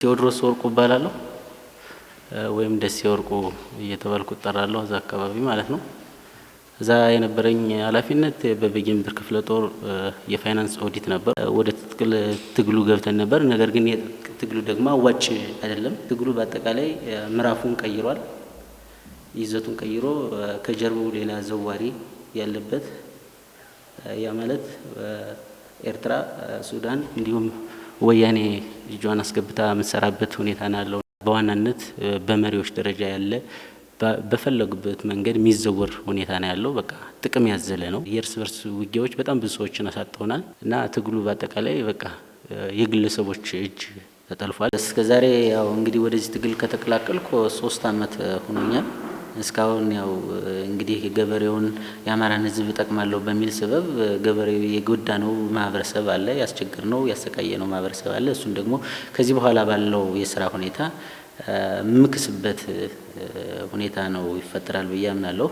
ቴዎድሮስ ወርቁ እባላለሁ ወይም ደሴ ወርቁ እየተባልኩ እጠራለሁ እዛ አካባቢ ማለት ነው። እዛ የነበረኝ ኃላፊነት በበጌምድር ክፍለ ጦር የፋይናንስ ኦዲት ነበር። ወደ ትግሉ ገብተን ነበር። ነገር ግን ትግሉ ደግሞ አዋጭ አይደለም። ትግሉ በአጠቃላይ ምዕራፉን ቀይሯል። ይዘቱን ቀይሮ ከጀርባው ሌላ ዘዋሪ ያለበት ያ ማለት ኤርትራ፣ ሱዳን እንዲሁም ወያኔ እጇን አስገብታ የምትሰራበት ሁኔታ ነው ያለው። በዋናነት በመሪዎች ደረጃ ያለ በፈለጉበት መንገድ የሚዘወር ሁኔታ ነው ያለው። በቃ ጥቅም ያዘለ ነው። የእርስ በርስ ውጊያዎች በጣም ብዙ ሰዎችን አሳጥተውናል እና ትግሉ በአጠቃላይ በቃ የግለሰቦች እጅ ተጠልፏል። እስከዛሬ ያው እንግዲህ ወደዚህ ትግል ከተቀላቀልኩ 3 አመት ሆኖኛል። እስካሁን ያው እንግዲህ ገበሬውን የአማራን ሕዝብ እጠቅማለሁ በሚል ሰበብ ገበሬው የጎዳ ነው ማህበረሰብ አለ፣ ያስቸግር ነው ያሰቃየ ነው ማህበረሰብ አለ። እሱን ደግሞ ከዚህ በኋላ ባለው የስራ ሁኔታ ምክስበት ሁኔታ ነው ይፈጠራል ብዬ አምናለሁ።